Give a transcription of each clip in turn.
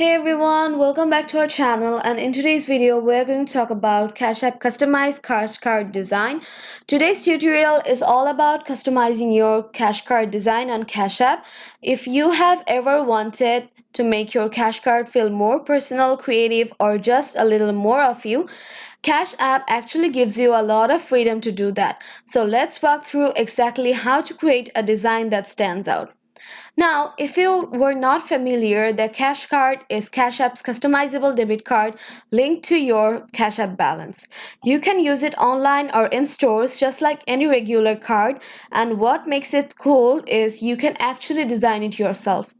Hey everyone, welcome back to our channel, and in today's video we're going to talk about Cash App customized cash card design. Today's tutorial is all about customizing your cash card design on Cash App. If you have ever wanted to make your cash card feel more personal, creative, or just a little more of you, Cash App actually gives you a lot of freedom to do that. So let's walk through exactly how to create a design that stands out. Now, if you were not familiar, the Cash Card is Cash App's customizable debit card linked to your Cash App balance. You can use it online or in stores just like any regular card, and what makes it cool is you can actually design it yourself.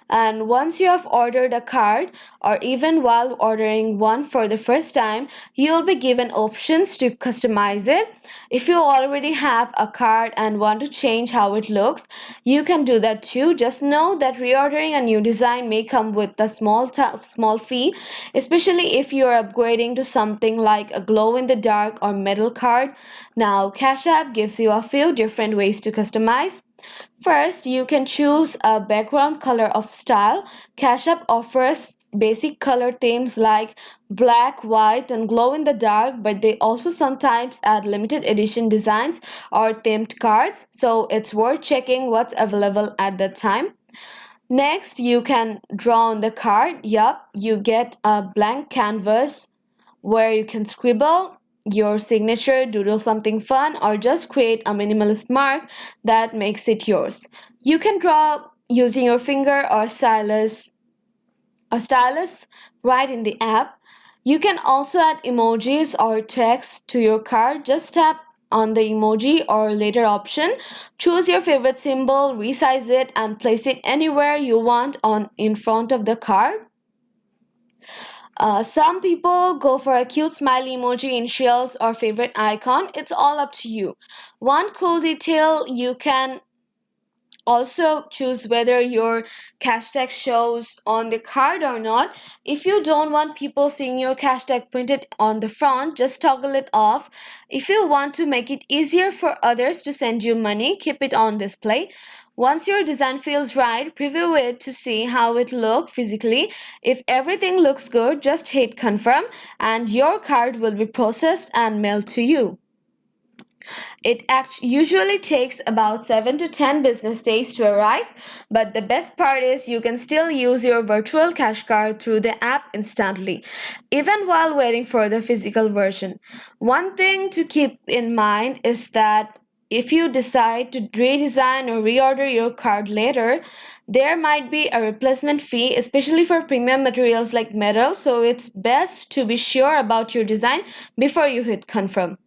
And once you have ordered a card, or even while ordering one for the first time, you'll be given options to customize it. If you already have a card and want to change how it looks, you can do that too. Just know that reordering a new design may come with a small fee, especially if you are upgrading to something like a glow in the dark or metal card. Now, Cash App gives you a few different ways to customize. First, you can choose a background color of style. Cash App offers basic color themes like black, white, and glow in the dark, but they also sometimes add limited edition designs or themed cards, so it's worth checking what's available at that time. Next, you can draw on the card. Yup, you get a blank canvas where you can scribble your signature, doodle something fun, or just create a minimalist mark that makes it yours. You can draw using your finger or stylus right in the app. You can also add emojis or text to your card. Just tap on the emoji or later option. Choose your favorite symbol, resize it, and place it anywhere you want on in front of the card. Some people go for a cute smiley emoji, initials, or favorite icon. It's all up to you. One cool detail, you can also choose whether your cash tag shows on the card or not. If you don't want people seeing your cash tag printed on the front, just toggle it off. If you want to make it easier for others to send you money, keep it on display. Once your design feels right, preview it to see how it looks physically. If everything looks good, just hit confirm and your card will be processed and mailed to you. It usually takes about 7 to 10 business days to arrive, but the best part is you can still use your virtual cash card through the app instantly, even while waiting for the physical version. One thing to keep in mind is that if you decide to redesign or reorder your card later, there might be a replacement fee, especially for premium materials like metal, so it's best to be sure about your design before you hit confirm.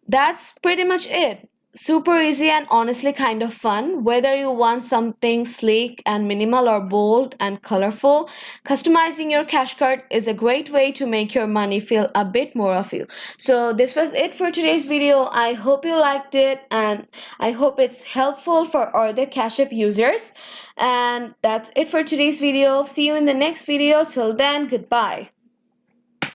That's pretty much it. Super easy and honestly kind of fun. Whether you want something sleek and minimal or bold and colorful, customizing your cash card is a great way to make your money feel a bit more of you. So, this was it for today's video. I hope you liked it and I hope it's helpful for other Cash App users. And that's it for today's video. See you in the next video. Till then, goodbye.